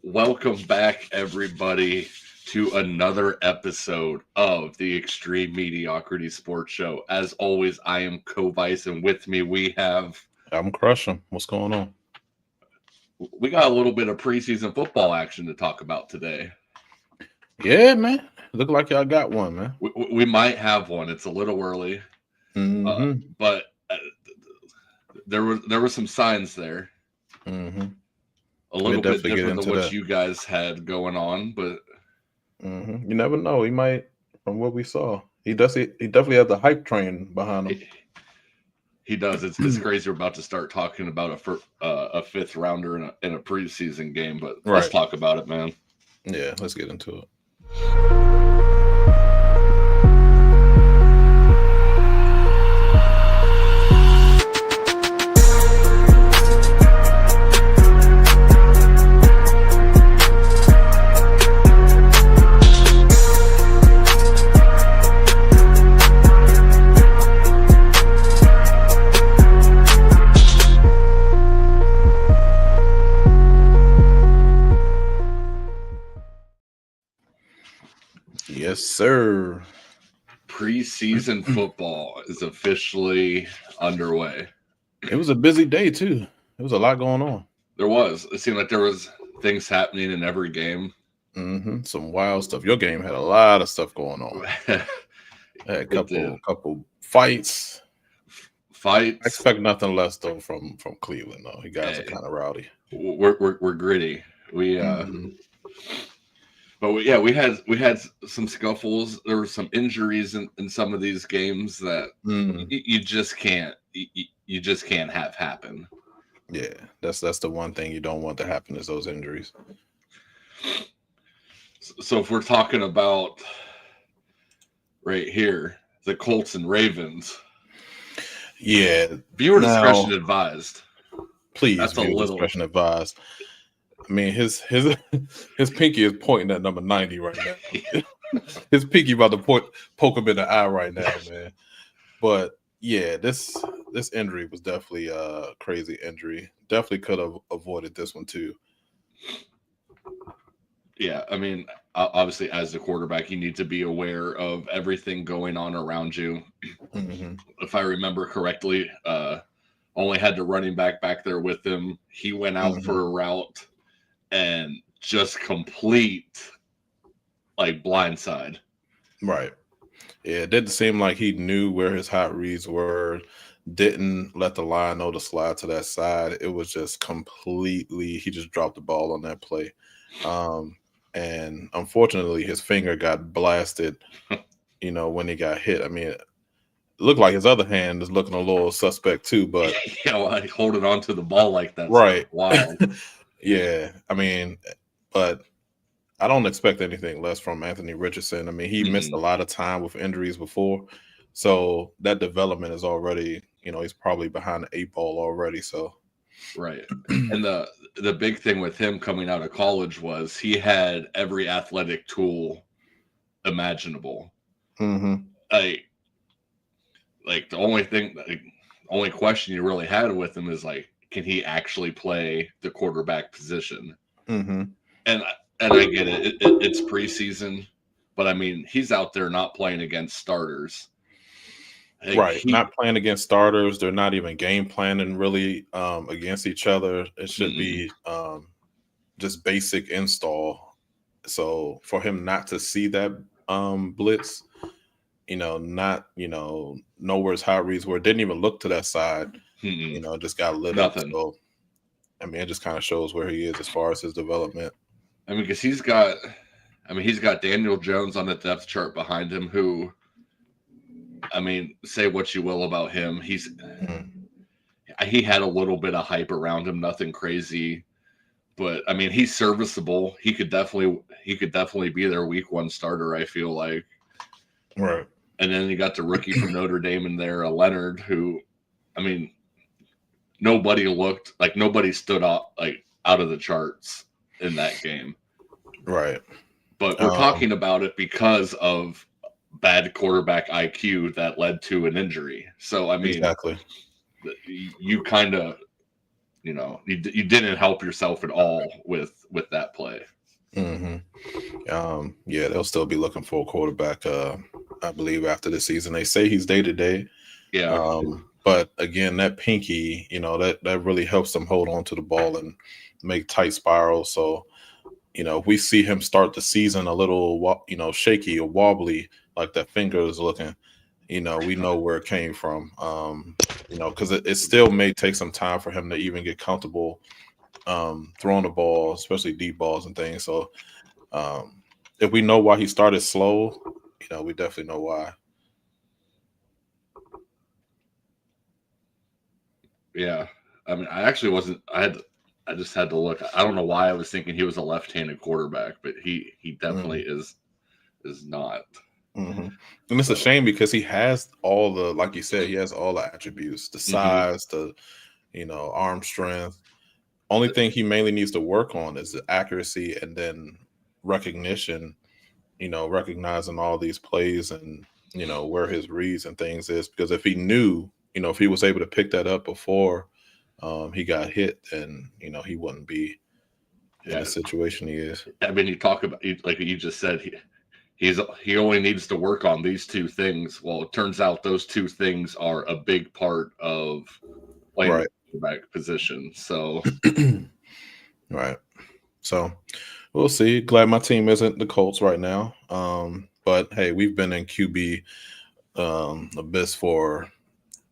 Welcome back, everybody, to another episode of the Extreme Mediocrity Sports Show. As always, I am Kovice, and with me we have I'm crushing. What's going on? we got a little bit of preseason football action to talk about today. Yeah, man. Look like y'all got one, man. We might have one. It's a little early, but there were some signs there. A little bit different than what you guys had going on, but you never know. He might, from what we saw, he definitely has the hype train behind him. He does. It's crazy. We're about to start talking about a fifth rounder in a preseason game, but let's talk about it, man. Yeah, let's get into it. Yes, sir. Preseason football is officially underway. It was a busy day, too. There was a lot going on. There was. It seemed like there was things happening in every game. Some wild stuff. Your game had a lot of stuff going on. Had a couple fights. I expect nothing less, though, from Cleveland, though. You guys are kind of rowdy. We're gritty. But we had some scuffles. There were some injuries in some of these games that you just can't have happen. Yeah, that's the one thing you don't want to happen is those injuries. So if we're talking about right here, the Colts and Ravens. Yeah, viewer discretion advised. Please, viewer discretion advised. I mean, his pinky is pointing at number 90 right now. His pinky about to poke him in the eye right now, man. But yeah, this injury was definitely a crazy injury. Definitely could have avoided this one too. Yeah, I mean, obviously, as the quarterback, you need to be aware of everything going on around you. If I remember correctly, only had the running back there with him. He went out for a route and just complete blindside. Right. Yeah, it didn't seem like he knew where his hot reads were. Didn't let the line know to slide to that side. It was just completely. He just dropped the ball on that play. And unfortunately, his finger got blasted, when he got hit. I mean, it looked like his other hand is looking a little suspect too, but holding on to the ball like that. Right. Wow. Yeah. I mean, but I don't expect anything less from Anthony Richardson. I mean, he missed a lot of time with injuries before. So that development is already, he's probably behind the 8 ball already. So right. And the big thing with him coming out of college was he had every athletic tool imaginable. Like the only question you really had with him is can he actually play the quarterback position? And I get it. It's preseason, but I mean, he's out there not playing against starters. Right. Not playing against starters. They're not even game planning really against each other. It should be just basic install. So for him not to see that blitz, not, know where his hot reads were, didn't even look to that side, just got lit up. So, I mean, it just kind of shows where he is as far as his development. I mean, because he's got Daniel Jones on the depth chart behind him who, I mean, say what you will about him. He had a little bit of hype around him, nothing crazy, but I mean, he's serviceable. He could definitely be their week 1 starter, I feel like. Right. And then you got the rookie from Notre Dame in there, Leonard, who, I mean, nobody stood out out of the charts in that game. Right. But we're talking about it because of bad quarterback IQ that led to an injury. So, I mean, exactly. You kind of you didn't help yourself at all with that play. Yeah, they'll still be looking for a quarterback. I believe after the season, they say he's day to day. Yeah. But again, that pinky, that really helps them hold on to the ball and make tight spirals. So, if we see him start the season a little, shaky or wobbly, like that finger is looking, we know where it came from. Because it still may take some time for him to even get comfortable throwing the ball, especially deep balls and things. So, if we know why he started slow, we definitely know why. Yeah. I mean, I actually wasn't. I just had to look. I don't know why I was thinking he was a left-handed quarterback, but he definitely is not. And it's a shame because he has all the, like you said, he has all the attributes, the size, the arm strength. Only thing he mainly needs to work on is the accuracy and then recognition. Recognizing all these plays and where his reads and things is, because if he knew, if he was able to pick that up before he got hit, then he wouldn't be in the situation he is. I mean, you talk about, like you just said, he only needs to work on these two things. Well, it turns out those two things are a big part of playing the quarterback position. So right. So we'll see. Glad my team isn't the Colts right now. But hey, we've been in QB abyss for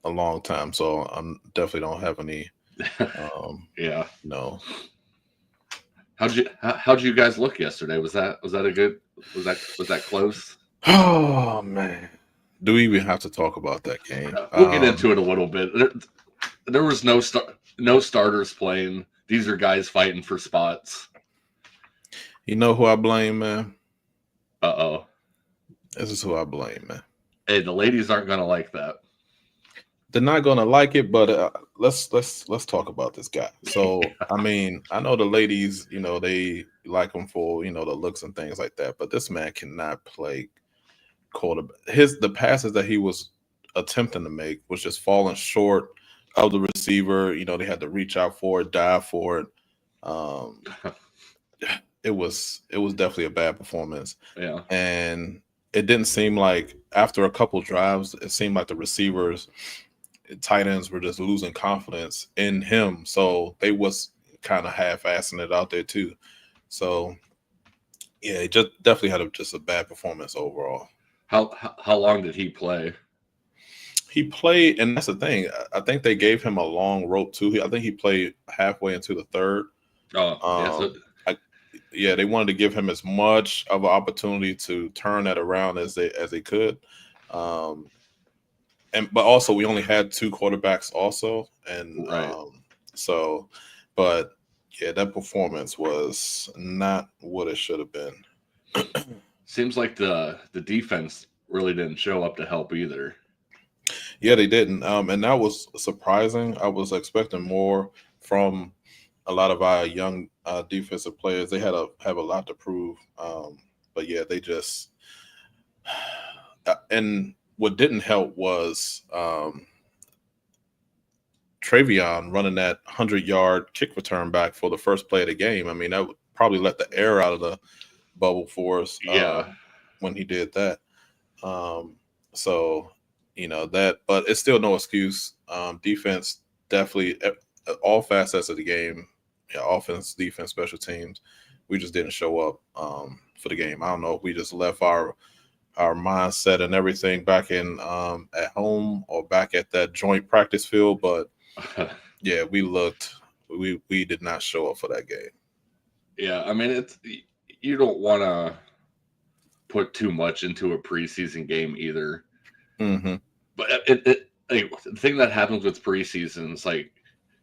a long time, so I definitely don't have any. Yeah. No. How'd you guys look yesterday? Was that a good? Was that close? Oh man, do we even have to talk about that game? We'll get into it a little bit. There was no starters playing. These are guys fighting for spots. You know who I blame, man? Uh-oh. This is who I blame, man. Hey, the ladies aren't gonna like that. They're not gonna like it, but let's talk about this guy. So I mean, I know the ladies, they like him for the looks and things like that, but this man cannot play quarterback. The passes that he was attempting to make was just falling short of the receiver. They had to reach out for it, dive for it. It was definitely a bad performance. Yeah. And it didn't seem like after a couple drives, it seemed like the receivers, tight ends were just losing confidence in him. So they was kind of half-assing it out there too. So yeah, he just definitely had just a bad performance overall. How long did he play? He played, and that's the thing. I think they gave him a long rope too. I think he played halfway into the third. They wanted to give him as much of an opportunity to turn that around as they could. But also we only had two quarterbacks also, and but yeah, that performance was not what it should have been. Seems like the defense really didn't show up to help either. Yeah, they didn't, and that was surprising. I was expecting more from a lot of our young defensive players. They have a lot to prove, but yeah, they just and what didn't help was Travion running that 100-yard kick return back for the first play of the game. I mean, that would probably let the air out of the bubble for us when he did that. So, that, but it's still no excuse. Defense definitely, all facets of the game, offense, defense, special teams, we just didn't show up for the game. I don't know if we just left our mindset and everything back in at home or back at that joint practice field, but yeah, we did not show up for that game. Yeah, I mean, you don't want to put too much into a preseason game either. But the thing that happens with preseason is like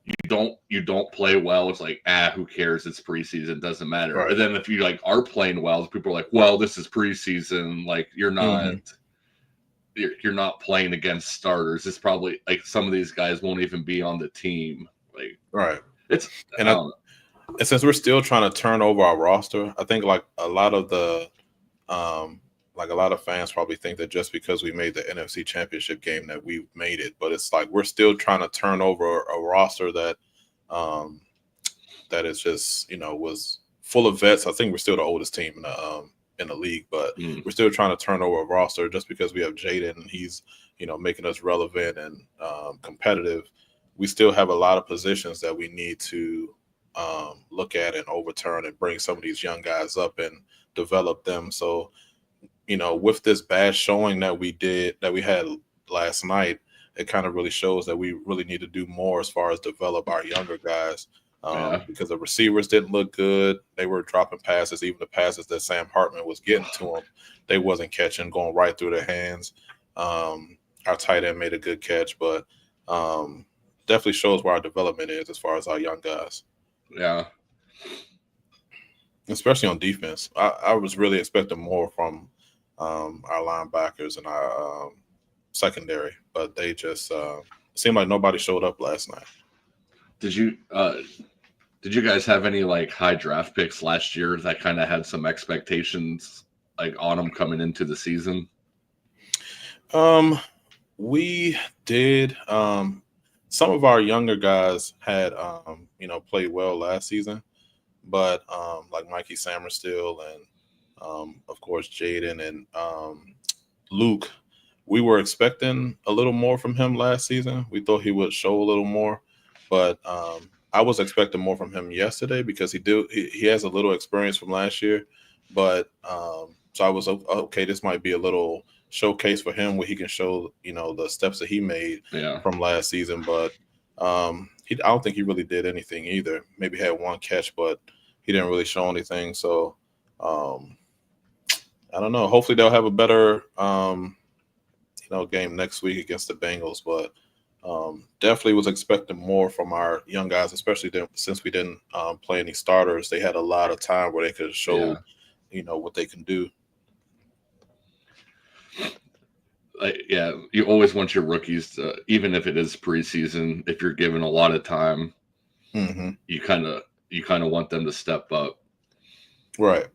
you don't play well. It's like who cares? It's preseason, doesn't matter. Right. And then if you are playing well, people are like, well, this is preseason. Like you're not. You're not playing against starters. It's probably like some of these guys won't even be on the team. Like right. And since we're still trying to turn over our roster, I think like a lot of the a lot of fans probably think that just because we made the NFC Championship game that we've made it, but it's like we're still trying to turn over a roster that that is just, was full of vets. I think we're still the oldest team in the league, but we're still trying to turn over a roster just because we have Jaden and he's, making us relevant and competitive. We still have a lot of positions that we need to look at and overturn and bring some of these young guys up and develop them. So, with this bad showing that we had last night, it kind of really shows that we really need to do more as far as develop our younger guys. Because the receivers didn't look good. They were dropping passes, even the passes that Sam Hartman was getting to them, they wasn't catching, going right through their hands. Our tight end made a good catch, but definitely shows where our development is as far as our young guys. Yeah. Especially on defense. I was really expecting more from our linebackers and our secondary, but they just seemed like nobody showed up last night. Did you guys have any like high draft picks last year that kind of had some expectations like on them coming into the season? We did. Some of our younger guys had played well last season, but like Mikey Samerstill and of course Jaden and Luke, we were expecting a little more from him last season. We thought he would show a little more, but I was expecting more from him yesterday because he has a little experience from last year, but so I was okay. This might be a little showcase for him where he can show the steps that he made from last season, but I don't think he really did anything either. Maybe had one catch, but he didn't really show anything. So I don't know. Hopefully they'll have a better game next week against the Bengals, but definitely was expecting more from our young guys, especially since we didn't play any starters. They had a lot of time where they could show what they can do. You always want your rookies to, even if it is preseason, if you're given a lot of time, you kind of want them to step up, right?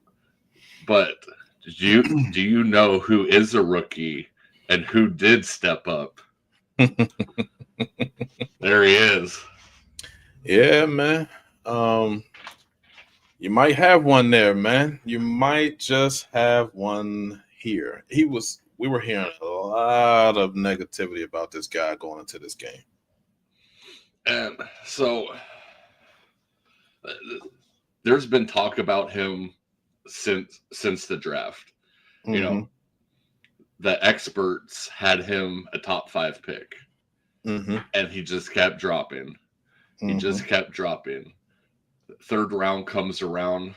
But do you know who is a rookie and who did step up? There he is. Yeah, man. You might have one there, man. You might just have one here. We were hearing a lot of negativity about this guy going into this game. And so there's been talk about him since the draft. The experts had him a top 5 pick. And he just kept dropping. He just kept dropping. Third round comes around.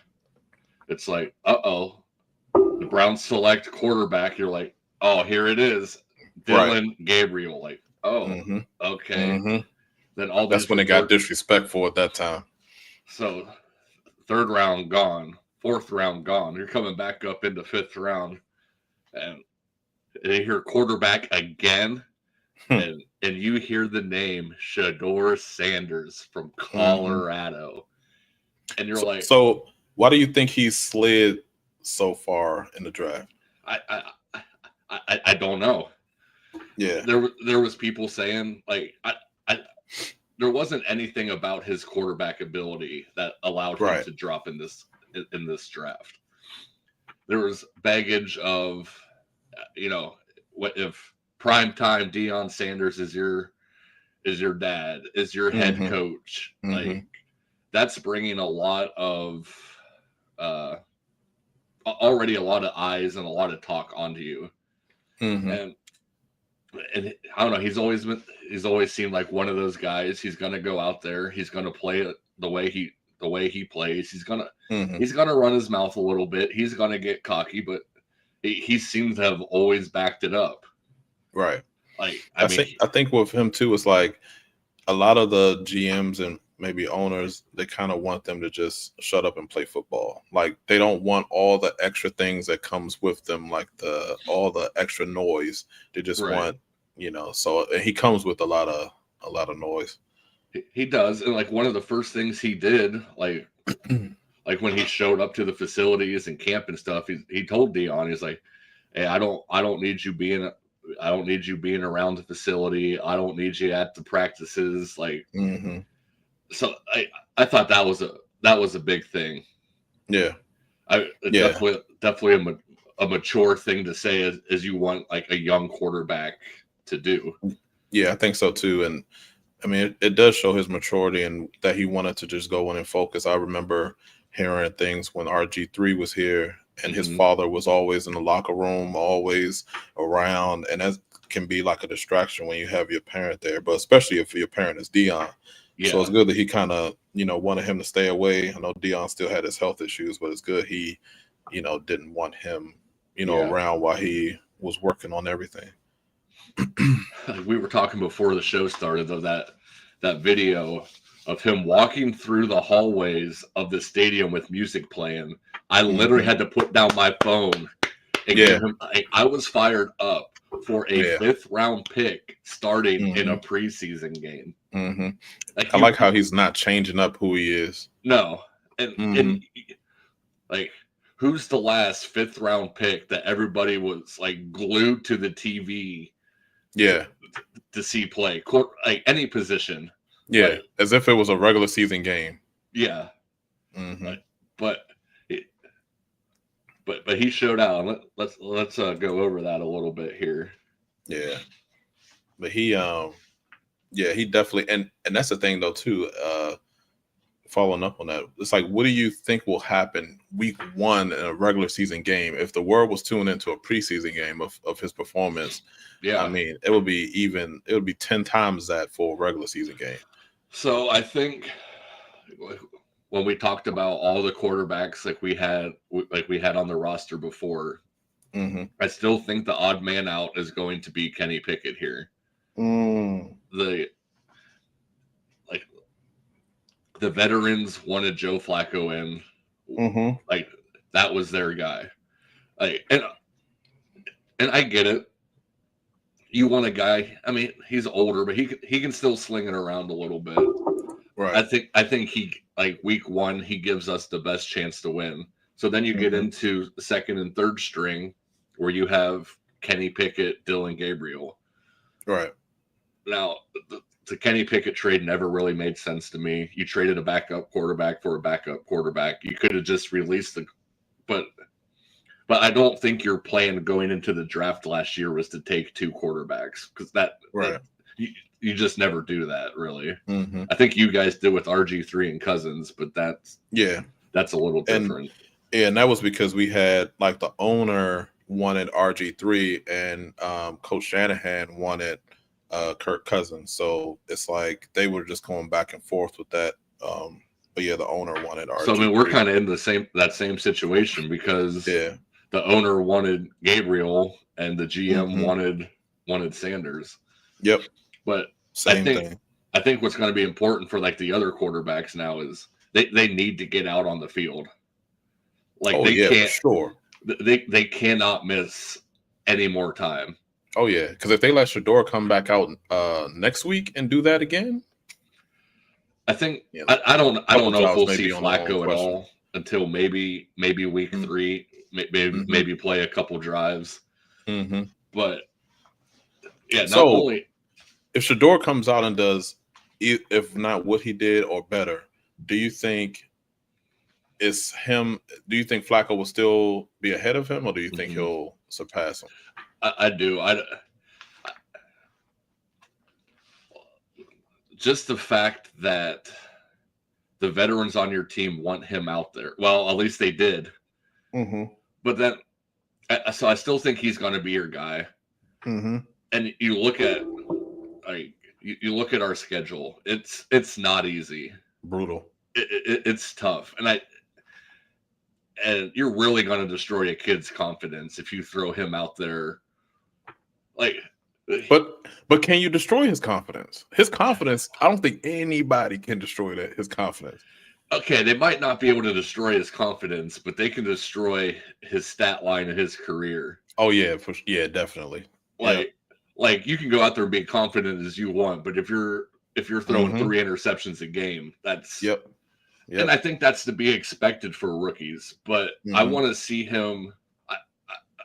It's like, the Browns select quarterback. You're like, oh, here it is. Dylan Gabriel. Like, okay. Then that's when it got disrespectful at that time. So third round gone. Fourth round gone. You're coming back up into fifth round. And they hear quarterback again. And you hear the name Shedeurs Sanders from Colorado. And you're like, so why do you think he slid so far in the draft? I don't know. Yeah. There was people saying like there wasn't anything about his quarterback ability that allowed him to drop in this draft. There was baggage of what if primetime Deion Sanders is your dad, is your head coach. Like that's bringing a lot of already a lot of eyes and a lot of talk onto you. And I don't know, he's always seemed like one of those guys. He's gonna go out there, he's gonna play it the way he plays. He's gonna run his mouth a little bit, he's gonna get cocky, but he seems to have always backed it up. Right. Like I think with him too, it's like a lot of the GMs and maybe owners, they kind of want them to just shut up and play football. Like they don't want all the extra things that comes with them, like all the extra noise. They just want, so he comes with a lot of noise. He does. And like one of the first things he did, like like when he showed up to the facilities and camp and stuff, he told Deion, he's like, hey, I don't need you being around the facility. I don't need you at the practices. Like, So I thought that was a big thing. Yeah. Definitely a mature thing to say as you want like a young quarterback to do. Yeah, I think so too. And I mean, it does show his maturity and that he wanted to just go in and focus. I remember hearing things when RG3 was here and his father was always in the locker room, always around. And that can be like a distraction when you have your parent there, but especially if your parent is Dion. Yeah. So it's good that he kind of, wanted him to stay away. I know Dion still had his health issues, but it's good he, didn't want him, around while he was working on everything. We were talking before the show started of that video of him walking through the hallways of the stadium with music playing. I literally had to put down my phone and give him. I was fired up for a 5th round pick starting in a preseason game. I like how he's not changing up who he is. No, and like, who's the last 5th round pick that everybody was like glued to the TV? Yeah, to see play, like any position. Yeah, as if it was a regular season game. Yeah, but he showed out. Let's go over that a little bit here. Yeah, but he he definitely and that's the thing though too. Following up on that, it's like, what do you think will happen week 1 in a regular season game if the world was tuned into a preseason game of his performance? Yeah, I mean, it would be 10 times that for a regular season game. So I think when we talked about all the quarterbacks like we had on the roster before, I still think the odd man out is going to be Kenny Pickett here. The veterans wanted Joe Flacco in. Like, that was their guy. Like, and I get it. You want a guy. I mean, he's older, but he can still sling it around a little bit. Right. I think he, like, week 1 he gives us the best chance to win. So then you get into the 2nd and 3rd string where you have Kenny Pickett, Dylan Gabriel. Right. Now, the Kenny Pickett trade never really made sense to me. You traded a backup quarterback for a backup quarterback. You could have just released but I don't think your plan going into the draft last year was to take 2 quarterbacks, because you just never do that, really. I think you guys did with RG3 and Cousins, but that's a little different. And that was because we had, like, the owner wanted RG3 and Coach Shanahan wanted Kirk Cousins. So it's like they were just going back and forth with that. But yeah, the owner wanted RG3. So I mean, we're kind of in that same situation, because the owner wanted Gabriel and the GM wanted Sanders. Yep. But I think what's going to be important for, like, the other quarterbacks now is they need to get out on the field. Like, they cannot miss any more time. Oh yeah, because if they let Shedeurs come back out next week and do that again, I think I don't know if we'll see Flacco at all until maybe week 3, maybe play a couple drives. But yeah, not only if Shedeurs comes out and does, if not what he did or better, do you think it's him? Do you think Flacco will still be ahead of him, or do you think he'll surpass him? I do. Just the fact that the veterans on your team want him out there. Well, at least they did. But then, so I still think he's going to be your guy. And you look at, like, you look at our schedule. It's not easy. Brutal. It's tough, and you're really going to destroy a kid's confidence if you throw him out there. Like, but can you destroy his confidence? His confidence, I don't think anybody can destroy his confidence. Okay, they might not be able to destroy his confidence, but they can destroy his stat line and his career. Oh yeah, definitely. Like you can go out there and be confident as you want, but if you're throwing 3 interceptions a game, that's Yep. And I think that's to be expected for rookies. But I want to see him.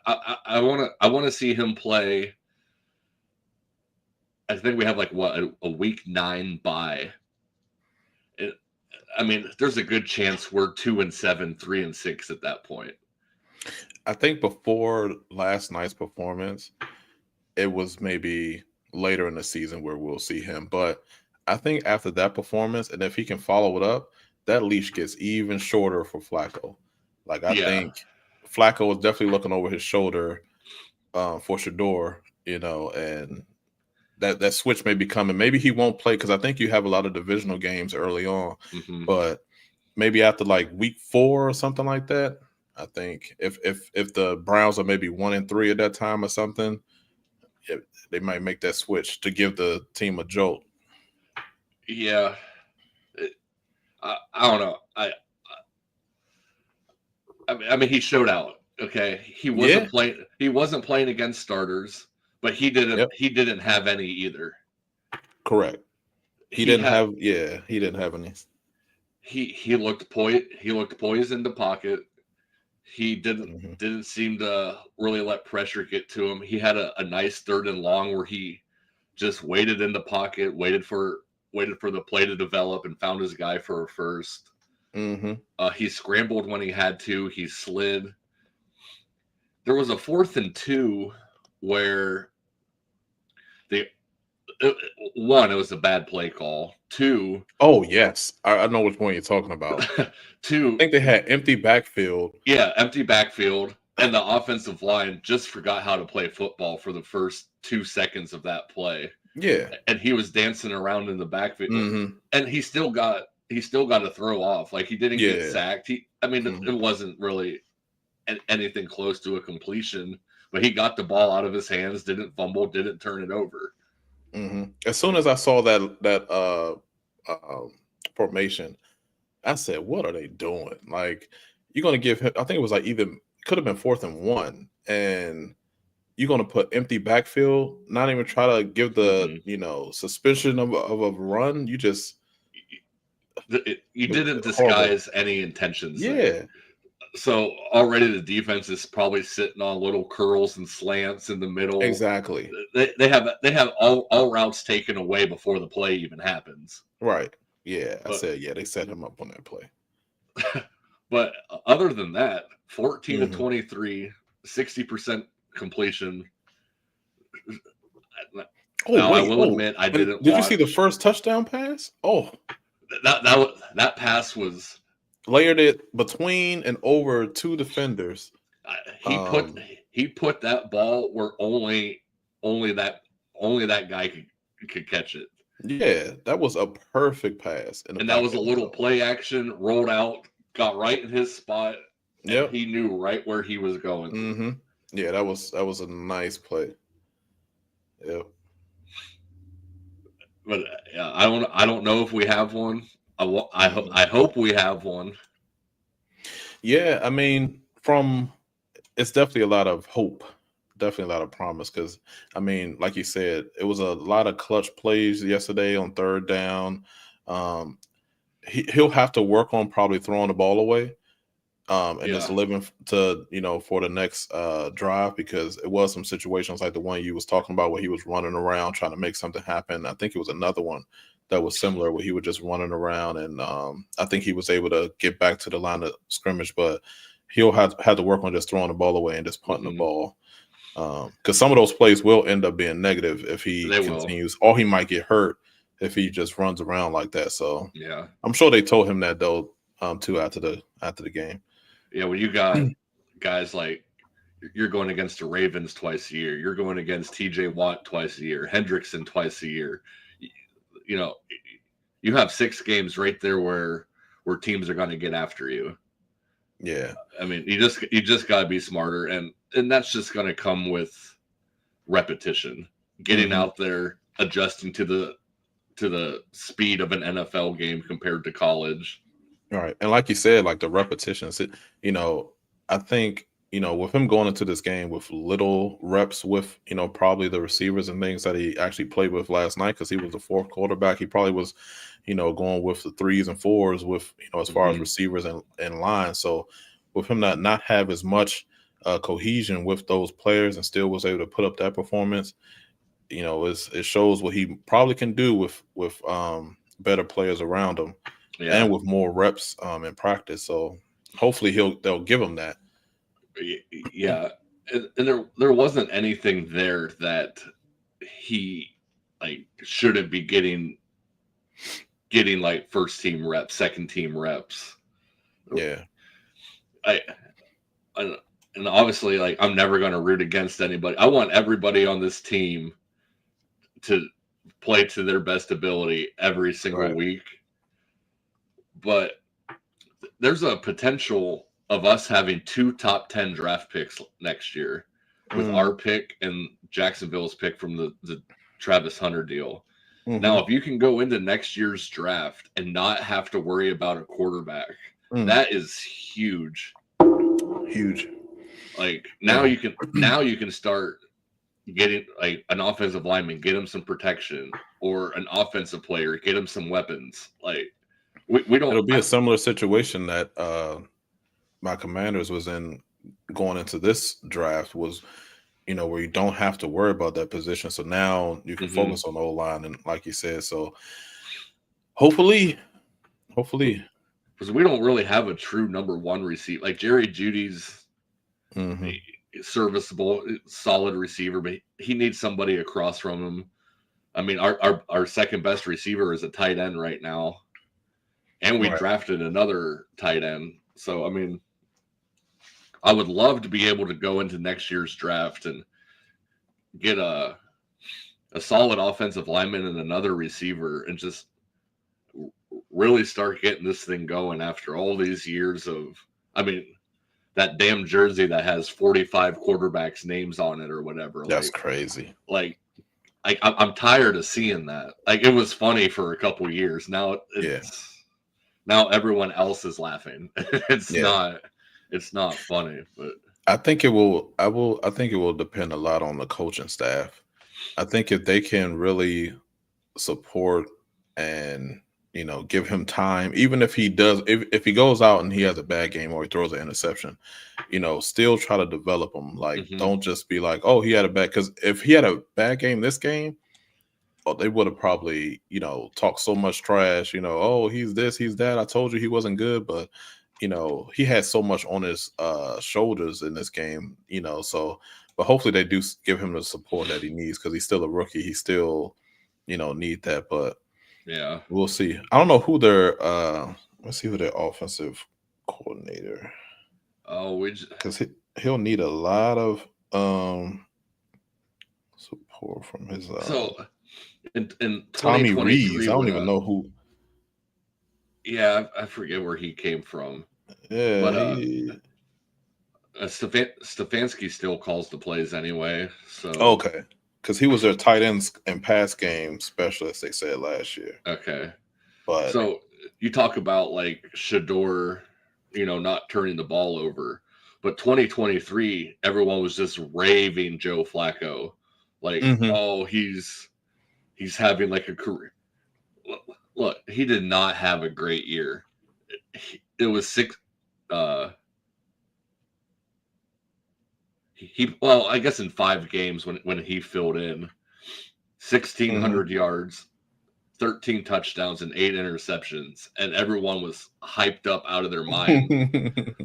I want to see him play. I think we have, like, a week 9 bye, I mean, there's a good chance we're 2-7, 3-6 at that point. I think before last night's performance, it was maybe later in the season where we'll see him. But I think after that performance, and if he can follow it up, that leash gets even shorter for Flacco. Like, I think Flacco was definitely looking over his shoulder for Shedeur, and that switch may be coming. Maybe he won't play because I think you have a lot of divisional games early on, but maybe after like week 4 or something like that, I think if the Browns are maybe 1-3 at that time or something, they might make that switch to give the team a jolt. Yeah, I don't know. I mean, he showed out. Okay, he wasn't playing. He wasn't playing against starters, but he didn't. He didn't have any either. Correct. He didn't have any. He looked poised in the pocket. He didn't seem to really let pressure get to him. He had a nice 3rd and long where he just waited in the pocket, waited for the play to develop, and found his guy for a first. He scrambled when he had to. He slid. There was a 4th and 2 where it was a bad play call. 2. Oh yes, I know which one you're talking about. 2. I think they had empty backfield. Yeah, empty backfield, and the offensive line just forgot how to play football for the first 2 seconds of that play. Yeah, and he was dancing around in the backfield, and he still got a throw off. Like, he didn't get sacked. It wasn't really anything close to a completion, but he got the ball out of his hands, didn't fumble, didn't turn it over. As soon as I saw that formation, I said, "What are they doing? Like, you're going to give him?" I think it was like could have been 4th and 1, and you're going to put empty backfield, not even try to give the suspicion of a run. You just you didn't disguise any intentions. Yeah. There. So already the defense is probably sitting on little curls and slants in the middle. Exactly. They have all routes taken away before the play even happens. Right. Yeah. They set him up on that play. But other than that, 14 to 23, 60% completion. I will admit I didn't. Did you see the first touchdown pass? Oh, that pass was layered it between and over 2 defenders. He put that ball where only that guy could catch it. Yeah, that was a perfect pass. And that was a little play action, rolled out, got right in his spot. Yeah, he knew right where he was going. Yeah, that was a nice play. Yep. But I don't know if we have one. I hope we have one. Yeah, I mean, it's definitely a lot of hope, definitely a lot of promise. Because I mean, like you said, it was a lot of clutch plays yesterday on 3rd down. He'll have to work on probably throwing the ball away, and just living to for the next drive, because it was some situations like the one you was talking about where he was running around trying to make something happen. I think it was another one that was similar where he was just running around, and I think he was able to get back to the line of scrimmage, but he'll have to work on just throwing the ball away and just punting the ball, because some of those plays will end up being negative if he continues, or he might get hurt if he just runs around like that. So yeah, I'm sure they told him that though too after the game. Yeah, when you got guys like, you're going against the Ravens twice a year, you're going against TJ Watt twice a year, Hendrickson twice a year. You have 6 games right there where teams are going to get after you. Yeah, I mean, you just got to be smarter, and that's just going to come with repetition, getting out there, adjusting to the speed of an NFL game compared to college. All right, and like you said, like the repetitions, I think with him going into this game with little reps with probably the receivers and things that he actually played with last night, because he was the 4th quarterback, he probably was going with the 3s and 4s with as far as receivers and line. So with him not have as much cohesion with those players and still was able to put up that performance, it shows what he probably can do with better players around him. and with more reps in practice. So hopefully they'll give him that. Yeah, and there wasn't anything there that he like shouldn't be getting like first team reps, second team reps. Yeah. I and obviously, like, I'm never going to root against anybody. I want everybody on this team to play to their best ability every single week. But there's a potential of us having 2 top 10 draft picks next year with our pick and Jacksonville's pick from the Travis Hunter deal. Now, if you can go into next year's draft and not have to worry about a quarterback, that is huge. Huge. Like now you can start getting like an offensive lineman, get him some protection, or an offensive player, get him some weapons. Like we don't. It'll be a similar situation that my Commanders was in going into this draft was, where you don't have to worry about that position. So now you can focus on the O-line, and like you said, so hopefully, because we don't really have a true number one receiver. Like Jerry Jeudy's serviceable, solid receiver, but he needs somebody across from him. I mean, our second best receiver is a tight end right now, and we drafted another tight end. So I mean, I would love to be able to go into next year's draft and get a solid offensive lineman and another receiver and just really start getting this thing going after all these years of, I mean, that damn jersey that has 45 quarterbacks' names on it or whatever. That's crazy. Like I'm tired of seeing that. Like, it was funny for a couple years. Now now everyone else is laughing. It's not funny, but I think it will. I think it will depend a lot on the coaching staff. I think if they can really support and give him time, even if he does, if he goes out and he has a bad game or he throws an interception, still try to develop him. Like, don't just be like, oh, he had a bad, because if he had a bad game this game, they would have probably talked so much trash. Oh, he's this, he's that. I told you he wasn't good, but he had so much on his shoulders in this game. So, but hopefully they do give him the support that he needs because he's still a rookie. He still need that, but. Yeah, we'll see. I don't know who their let's see who their offensive coordinator. Oh, because he'll need a lot of support from his. So, in Tommy Rees, I don't even know who. Yeah, I forget where he came from. Yeah, but Stefanski still calls the plays anyway. So okay. Because he was their tight ends and pass game specialist, they said last year. Okay. But so you talk about like Shedeur, not turning the ball over. But 2023, everyone was just raving Joe Flacco. Like, oh, he's having like a career. Look, he did not have a great year. It was well, I guess in 5 games when he filled in, 1,600 yards, 13 touchdowns, and 8 interceptions, and everyone was hyped up out of their mind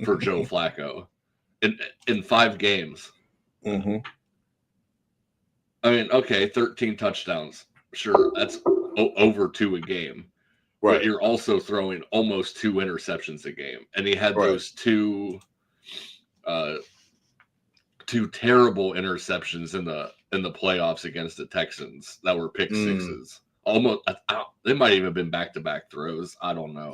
for Joe Flacco in 5 games. I mean, okay, 13 touchdowns, sure, that's over 2 a game, right? But you're also throwing almost 2 interceptions a game, and he had those two terrible interceptions in the playoffs against the Texans that were pick sixes. Almost, they might even have been back-to-back throws. I don't know.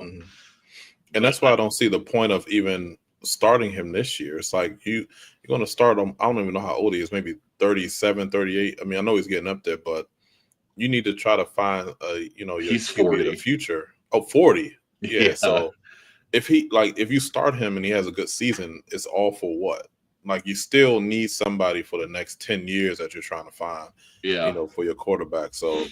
And that's why I don't see the point of even starting him this year. It's like you're going to start him. I don't even know how old he is. Maybe 37, 38. I mean, I know he's getting up there, but you need to try to find he's 40 in the future. Oh, 40. Yeah. So if you start him and he has a good season, it's all for what? Like, you still need somebody for the next 10 years that you're trying to find, for your quarterback. So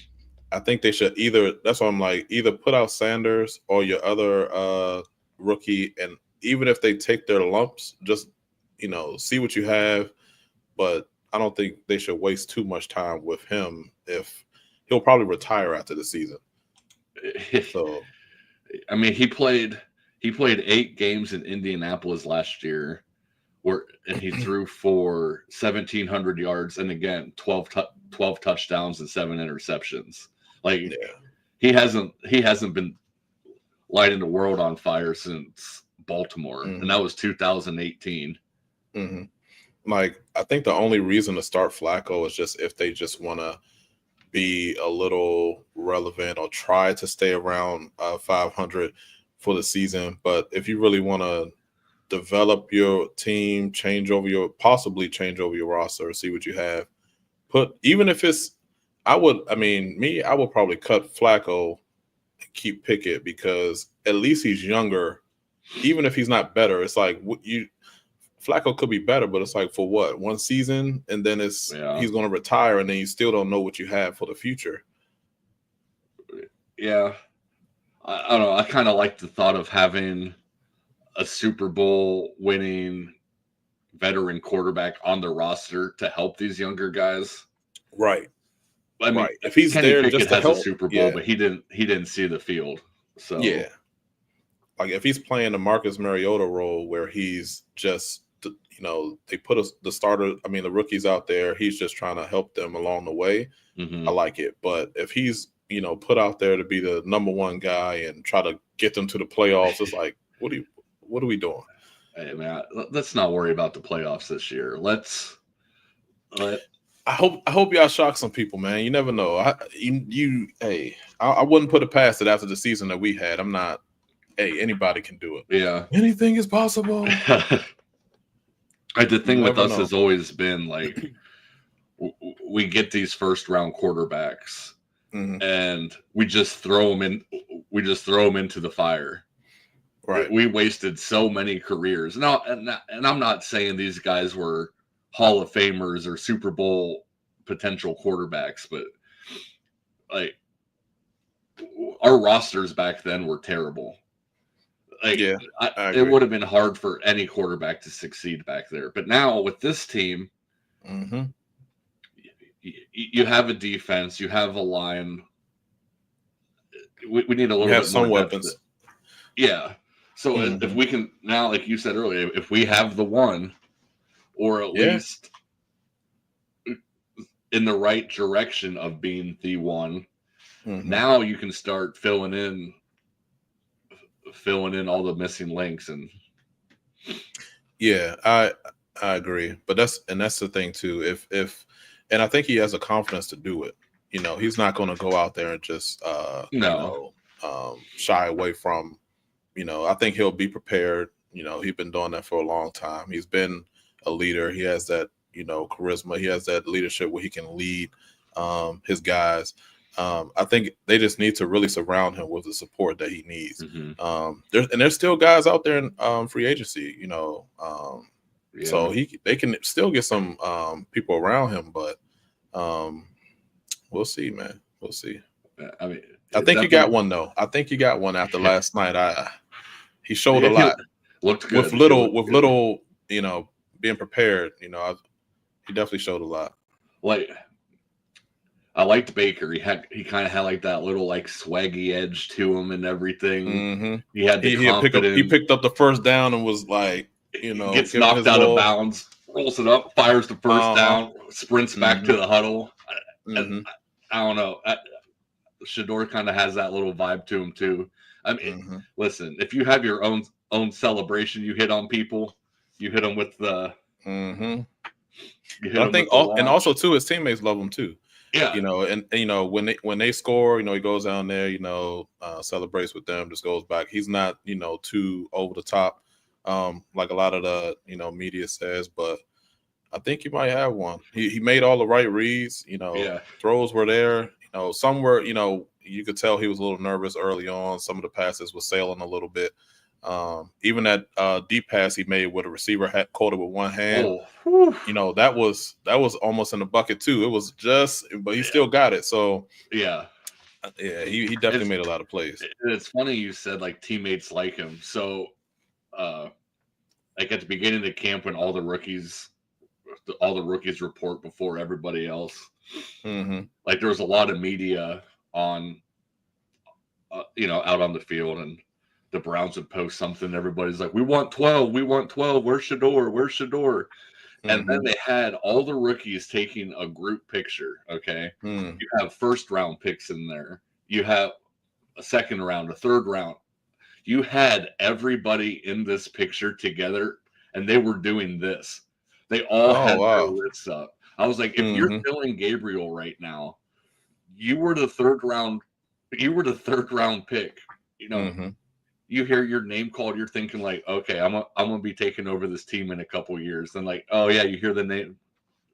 I think they should that's why I'm like, either put out Sanders or your other rookie. And even if they take their lumps, just, see what you have. But I don't think they should waste too much time with him if he'll probably retire after the season. So I mean, he played 8 games in Indianapolis last year, and he threw for 1,700 yards and again 12 touchdowns and 7 interceptions. Like he hasn't been lighting the world on fire since Baltimore, and that was 2018. Like, I think the only reason to start Flacco is just if they just want to be a little relevant or try to stay around 500 for the season. But if you really want to develop your team, possibly change over your roster, see what you have, even if it's, I would probably cut Flacco and keep Pickett, because at least he's younger. Even if he's not better, it's like Flacco could be better, but it's like, for what, 1 season, and then he's going to retire, and then you still don't know what you have for the future. Yeah, I don't know. I kind of like the thought of having a Super Bowl winning veteran quarterback on the roster to help these younger guys. Right. I mean, if he's Kenny there Pickett just to has help, a Super Bowl, but he didn't see the field. So yeah, like if he's playing the Marcus Mariota role where he's just, they put the rookies out there, he's just trying to help them along the way. I like it. But if he's, put out there to be the number one guy and try to get them to the playoffs, it's like, what are we doing? Hey man, let's not worry about the playoffs this year. I hope y'all shock some people, man. You never know. I wouldn't put it past it after the season that we had. I'm not. Hey, anybody can do it. Yeah, anything is possible. The thing with us has always been like, we get these first round quarterbacks, and we just throw them in. We just throw them into the fire. Right. We wasted so many careers. Now, and I'm not saying these guys were Hall of Famers or Super Bowl potential quarterbacks, but like, our rosters back then were terrible. Like, it would have been hard for any quarterback to succeed back there. But now with this team, you have a defense, you have a line. We need a little bit some more weapons. Yeah. So if we can now, like you said earlier, if we have the one, or at least in the right direction of being the one, now you can start filling in all the missing links. And I agree. But that's the thing too. And I think he has the confidence to do it. He's not going to go out there and just shy away from. I think he'll be prepared. He's been doing that for a long time. He's been a leader. He has that, charisma. He has that leadership where he can lead his guys. I think they just need to really surround him with the support that he needs. There's still guys out there in free agency, so they can still get some people around him, but we'll see, man. We'll see. I mean, I think you got one though. I think you got one after last night. He showed a lot. Looked good. With little, being prepared. He definitely showed a lot. Like, I liked Baker. He kind of had like that little like swaggy edge to him and everything. He had the confidence. He picked up the first down and was like, gets knocked out of bounds, rolls it up, fires the first down, sprints back to the huddle. I don't know. Shedeurs kind of has that little vibe to him too. I mean, listen, if you have your own celebration, you hit on people, you hit them with the. I think, and also too, his teammates love him too. Yeah, and when they score, he goes down there, celebrates with them, just goes back. He's not, too over the top, like a lot of the media says, but I think he might have one. He made all the right reads, throws were there, some were, you could tell he was a little nervous early on. Some of the passes were sailing a little bit. Even that deep pass he made where the receiver had caught it with one hand, that was almost in the bucket too. It was but he still got it. So he definitely made a lot of plays. It's funny you said like teammates like him. So like at the beginning of the camp when all the rookies report before everybody else, like there was a lot of media on out on the field, and the Browns would post something. Everybody's like, "We want 12. We want 12. Where's Shedeur? Where's Shedeur?" And then they had all the rookies taking a group picture. Okay, you have first round picks in there. You have a second round, a third round. You had everybody in this picture together, and they were doing this. They all had their lists up. I was like, if you're filling Gabriel right now, you were the third round pick. You hear your name called, you're thinking like, okay, I'm gonna be taking over this team in a couple years. Then like, oh yeah, you hear the name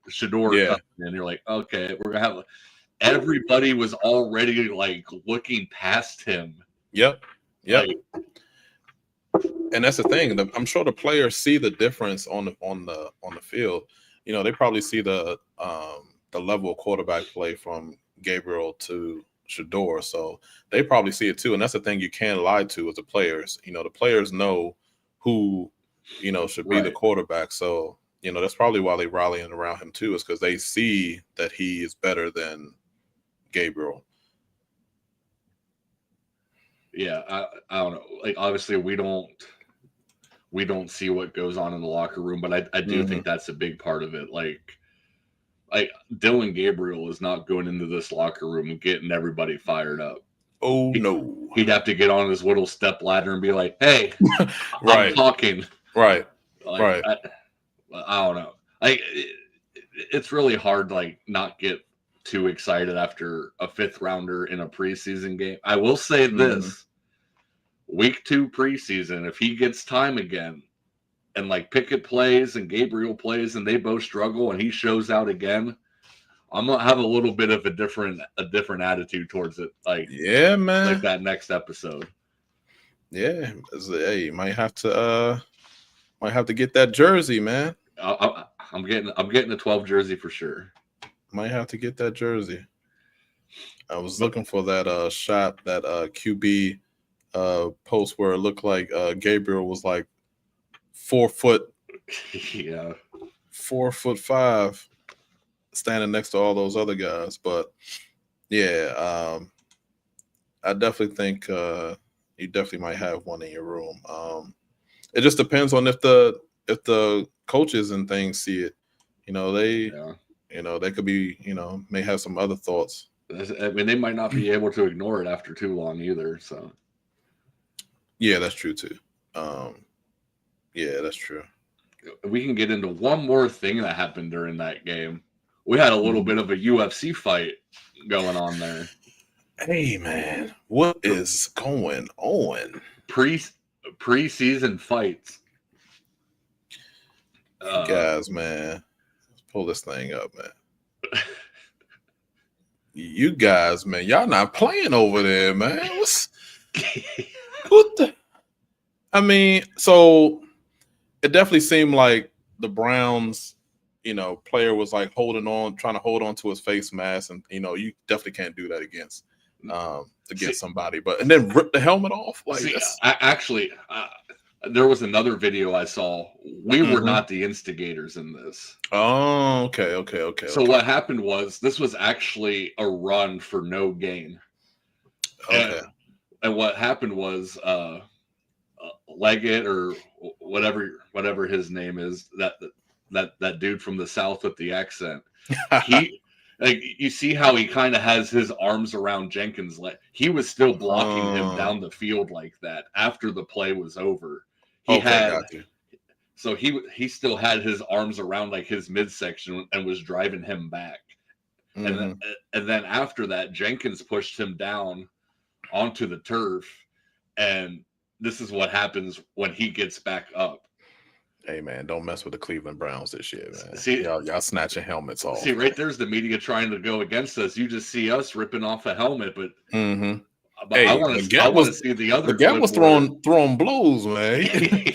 Shedeur coming in, you're like, okay, we're gonna have. Everybody was already like looking past him. Yep. Like, and that's the thing. I'm sure the players see the difference on the field. They probably see the level of quarterback play from Gabriel to Shedeur, so they probably see it too. And that's the thing you can't lie to as the players. The players know who should be the quarterback. So that's probably why they rallying around him too, is because they see that he is better than Gabriel. Yeah, I don't know. Like, obviously, we don't see what goes on in the locker room, but I do think that's a big part of it. Like Dylan Gabriel is not going into this locker room and getting everybody fired up. Oh no, he'd have to get on his little step ladder and be like, "Hey, I'm talking." Right. I don't know. It's really hard to like not get too excited after a fifth rounder in a preseason game. I will say this: week 2 preseason, if he gets time again, and like Pickett plays and Gabriel plays, and they both struggle, and he shows out again, I'm gonna have a little bit of a different attitude towards it. Like, yeah, man, like that next episode. Yeah, hey, you might have to get that jersey, man. I'm getting a 12 jersey for sure. Might have to get that jersey. I was looking for that shot, that QB post where it looked like Gabriel was like 4 foot, 4'5", standing next to all those other guys. But yeah, I definitely think you definitely might have one in your room. It just depends on if the coaches and things see it. They could be, may have some other thoughts. I mean, they might not be able to ignore it after too long either. So, yeah, that's true too. Yeah, that's true. We can get into one more thing that happened during that game. We had a little bit of a UFC fight going on there. Hey, man, what is going on? Preseason fights. Guys, man, let's pull this thing up, man. You guys, man, y'all not playing over there, man. What the? I mean, so it definitely seemed like the Browns, player was like trying to hold on to his face mask, and you definitely can't do that against somebody. But and then rip the helmet off. Like, there was another video I saw. We were not the instigators in this. Oh, okay. So what happened was, this was actually a run for no gain. Okay. And what happened was, Legette, or whatever his name is, that dude from the South with the accent, you see how he kind of has his arms around Jenkins' leg. He was still blocking him down the field like that after the play was over. So he still had his arms around like his midsection and was driving him back. And then after that, Jenkins pushed him down onto the turf, and this is what happens when he gets back up. Hey, man, don't mess with the Cleveland Browns this year, man. See, y'all snatching helmets off. See, right there's the media trying to go against us. You just see us ripping off a helmet, but hey, I want to see the other. The guy was throwing blows, man.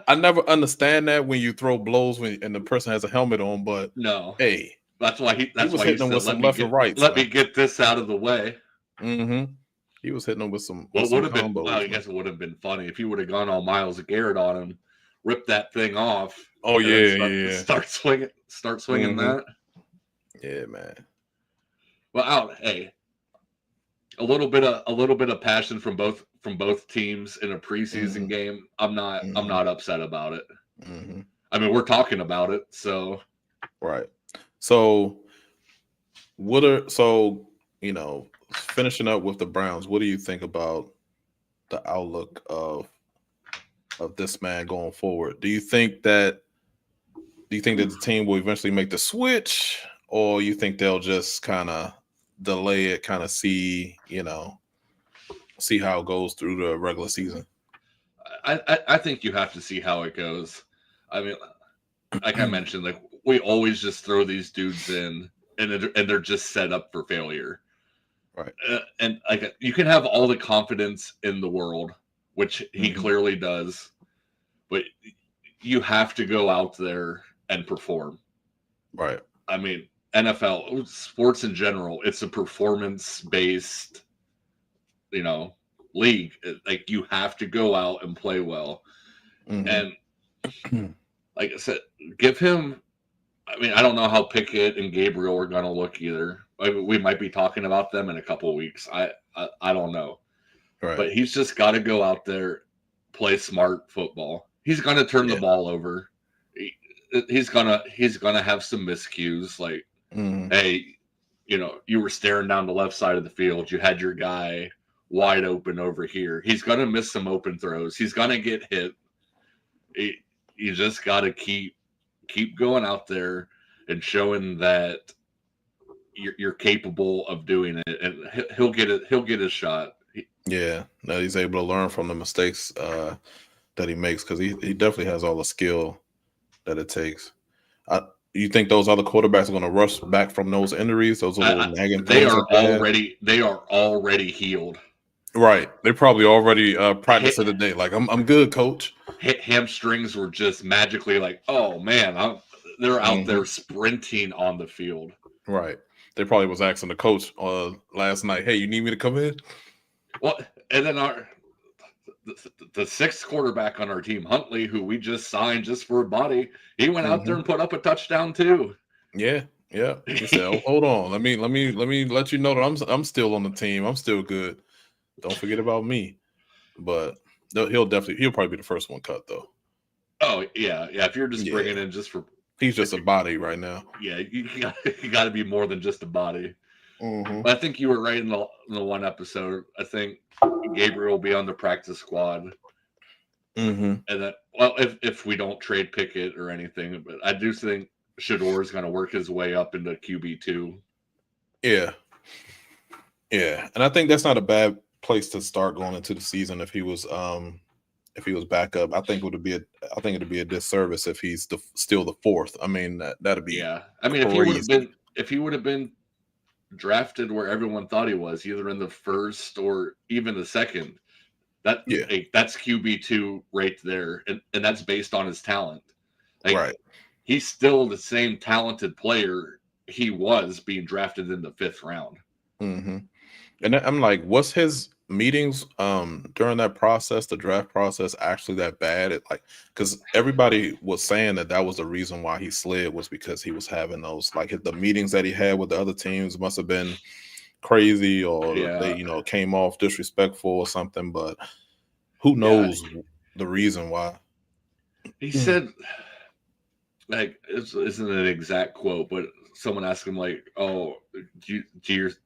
I never understand that when you throw blows and the person has a helmet on, but no, hey, that's why he was hitting them with some left and right. Let me get this out of the way. He was hitting them with some. Well, I guess it would have been funny if he would have gone all Myles Garrett on him, ripped that thing off. Oh yeah, start swinging that. Yeah, man. Well, hey, a little bit of passion from both teams in a preseason game. I'm not upset about it. I mean, we're talking about it, so right. So finishing up with the Browns, what do you think about the outlook of this man going forward? Do you think that the team will eventually make the switch, or you think they'll just kind of delay it, kind of see how it goes through the regular season? I think you have to see how it goes. I mean, like I mentioned, like we always just throw these dudes in, and they're just set up for failure. Right. And like you can have all the confidence in the world, which he clearly does, but you have to go out there and perform. Right. I mean, NFL sports in general, it's a performance-based, league. Like you have to go out and play well. And like I said, give him. I mean, I don't know how Pickett and Gabriel are going to look either. We might be talking about them in a couple of weeks. I don't know. Right. But he's just got to go out there, play smart football. He's going to turn the ball over. He's gonna have some miscues. Like, hey, you were staring down the left side of the field. You had your guy wide open over here. He's going to miss some open throws. He's going to get hit. You just got to keep going out there and showing that you're capable of doing it, and he'll get a shot. Yeah, no, he's able to learn from the mistakes that he makes, because he definitely has all the skill that it takes. You think those other quarterbacks are going to rush back from those injuries? Those little nagging things. They are already healed. Right. They probably already practiced it today. Like, I'm good, coach. Hamstrings were just magically like, oh man, they're out there sprinting on the field. Right. They probably was asking the coach last night, hey, you need me to come in? Well, and then the sixth quarterback on our team, Huntley, who we just signed just for a body, he went out there and put up a touchdown too. Yeah. He said, oh, hold on, let me let you know that I'm still on the team. I'm still good. Don't forget about me. But he'll probably be the first one cut, though. Oh yeah. If you're just bringing in just for, he's just a body right now. Yeah, you got to be more than just a body. But I think you were right in the one episode. I think Gabriel will be on the practice squad. And that, well, if we don't trade Pickett or anything, but I do think Shedeurs is going to work his way up into QB2. Yeah, and I think that's not a bad place to start going into the season. If he was back up, I think it'd be a disservice if he's still the fourth. I mean, that'd be I mean, if he would have been drafted where everyone thought he was, either in the first or even the second, that's QB2 right there, and that's based on his talent. Like, right. He's still the same talented player he was being drafted in the 5th round. And I'm like, was his meetings during that process, the draft process, actually that bad? Because everybody was saying that was the reason why he slid, was because he was having those, like, the meetings that he had with the other teams must have been crazy, or they came off disrespectful or something. But who knows the reason why? He said, like, this isn't an exact quote, but someone asked him, like, oh, do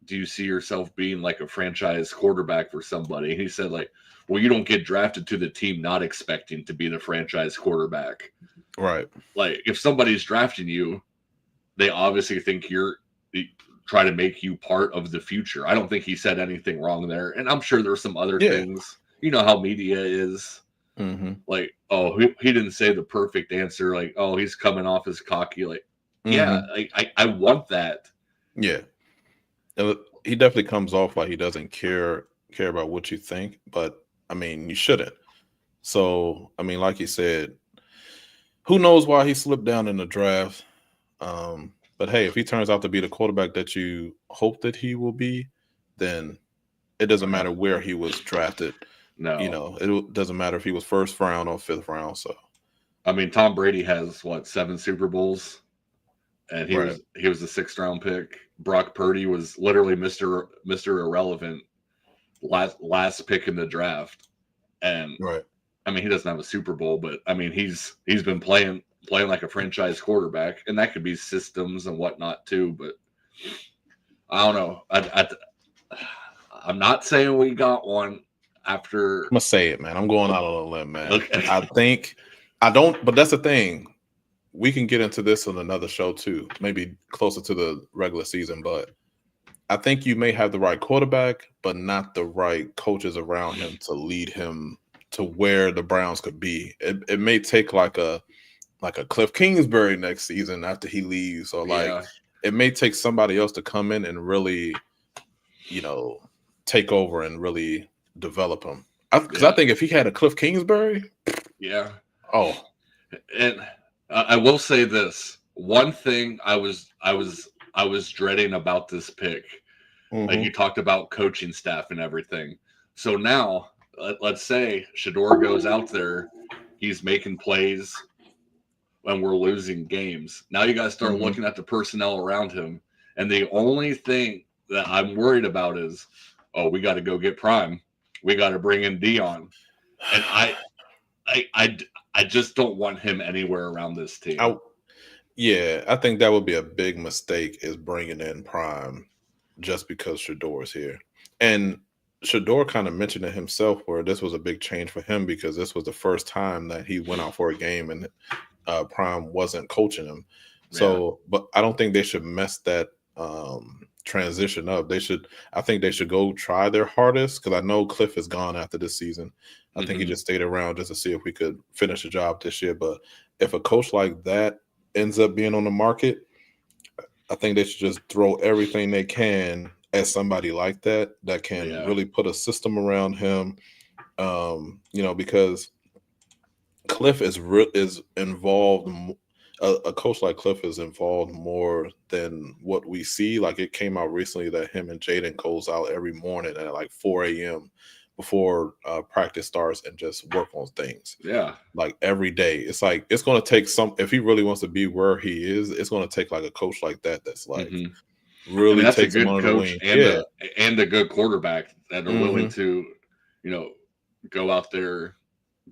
you see yourself being like a franchise quarterback for somebody? And he said, like, well, you don't get drafted to the team not expecting to be the franchise quarterback. Right. Like, if somebody's drafting you, they obviously think you're try to make you part of the future. I don't think he said anything wrong there. And I'm sure there's some other things. You know how media is. Like, oh, he didn't say the perfect answer. Like, oh, he's coming off as cocky. Like, I want that. Yeah. He definitely comes off like he doesn't care about what you think, but I mean, you shouldn't. So, I mean, like you said, who knows why he slipped down in the draft? But hey, if he turns out to be the quarterback that you hope that he will be, then it doesn't matter where he was drafted. No, it doesn't matter if he was 1st round or 5th round. So, I mean, Tom Brady has 7 Super Bowls, and he was the 6th round pick. Brock Purdy was literally Mr. Irrelevant last pick in the draft, and right. I mean, he doesn't have a Super Bowl, but I mean, he's been playing like a franchise quarterback, and that could be systems and whatnot too. But I don't know. I'm not saying we got one after. I'm gonna say it, man. I'm going out on a limb, man. Okay. I think I don't, but that's the thing. We can get into this on another show too, maybe closer to the regular season. But I think you may have the right quarterback, but not the right coaches around him to lead him to where the Browns could be. It may take like a Cliff Kingsbury next season after he leaves, or it may take somebody else to come in and really, take over and really develop him. Because I think if he had a Cliff Kingsbury, and I will say this one thing I was dreading about this pick. Like you talked about coaching staff and everything. So now let's say Shedeurs goes out there, he's making plays when we're losing games. Now you got to start looking at the personnel around him. And the only thing that I'm worried about is, we got to go get Prime. We got to bring in Dion. And I just don't want him anywhere around this team. I think that would be a big mistake, is bringing in Prime just because Shedeur is here. And Shedeur kind of mentioned it himself, where this was a big change for him because this was the first time that he went out for a game and Prime wasn't coaching him. So, but I don't think they should mess that transition up. I think they should go try their hardest, because I know Cliff is gone after this season. I think he just stayed around just to see if we could finish the job this year. But if a coach like that ends up being on the market, I think they should just throw everything they can at somebody like that can really put a system around him. Because Cliff is involved. A coach like Cliff is involved more than what we see. Like, it came out recently that him and Jaden goes out every morning at like 4 a.m. before practice starts and just work on things. Yeah. Like every day. It's like, it's going to take if he really wants to be where he is, it's going to take like a coach like that that's like really that's takes a good him coach and a good quarterback that are willing to, go out there,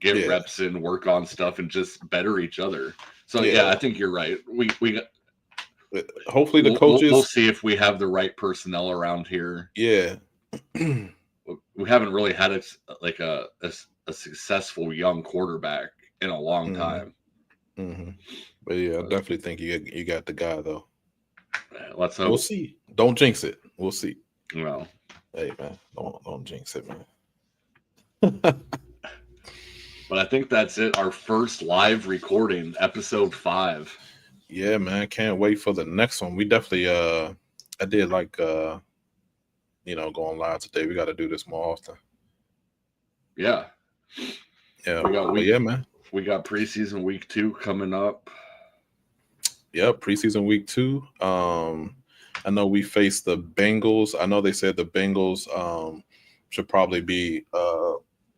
get reps in, work on stuff, and just better each other. So I think you're right. We got. Hopefully the coaches. We'll see if we have the right personnel around here. Yeah. We haven't really had a successful young quarterback in a long time. But I definitely think you got the guy though. Let's hope. We'll see. Don't jinx it. We'll see. Well, hey man, don't jinx it, man. But I think that's it. Our first live recording, episode 5. Yeah, man. Can't wait for the next one. We definitely I did like going live today. We got to do this more often. Yeah. Yeah. Man. We got preseason week 2 coming up. Yep, preseason week 2. I know we faced the Bengals. I know they said the Bengals should probably be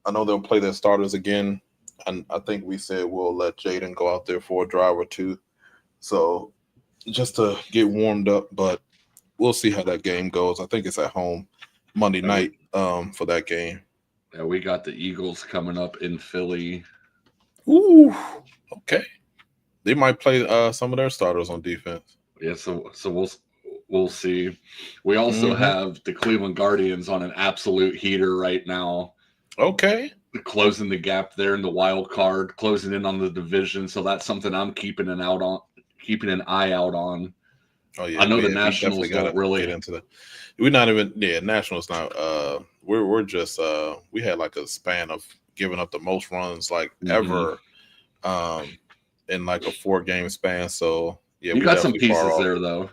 I know they'll play their starters again. And I think we said we'll let Jaden go out there for a drive or two. So just to get warmed up, but we'll see how that game goes. I think it's at home Monday night for that game. Yeah, we got the Eagles coming up in Philly. Ooh, okay. They might play some of their starters on defense. Yeah, so we'll see. We also have the Cleveland Guardians on an absolute heater right now. Okay. Closing the gap there in the wild card, closing in on the division. So that's something I'm keeping an eye out on. Oh yeah, I know the Nationals don't really get into that. We're not even Nationals not. We're just we had like a span of giving up the most runs like ever, in like a 4-game span. So yeah, you got some pieces there though.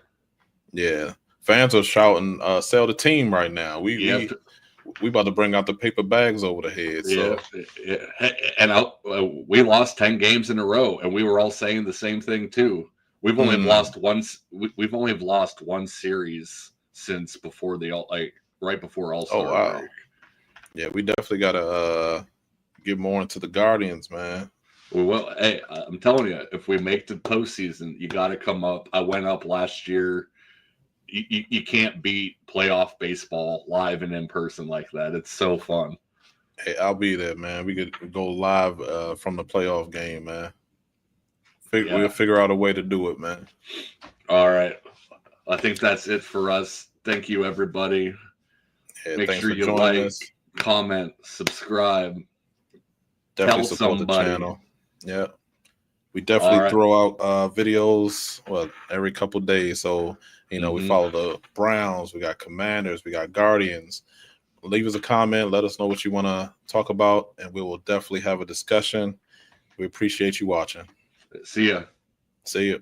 Yeah, fans are shouting, "Sell the team right now." We about to bring out the paper bags over the head. So. Yeah. And we lost 10 games in a row, and we were all saying the same thing too. We've only lost one. We've only lost one series since before right before All-Star break. Wow. Yeah, we definitely gotta get more into the Guardians, man. Well, hey, I'm telling you, if we make the postseason, you got to come up. I went up last year. you can't beat playoff baseball live and in person like that. It's so fun. Hey, I'll be there, man. We could go live from the playoff game, man. We'll figure out a way to do it, man. All right. I think that's it for us. Thank you, everybody. Yeah, Make sure you like, comment, subscribe. Definitely support the channel. Yeah. We definitely throw out videos every couple of days. So, we follow the Browns, we got Commanders, we got Guardians. Leave us a comment. Let us know what you want to talk about, and we will definitely have a discussion. We appreciate you watching. See ya. See ya.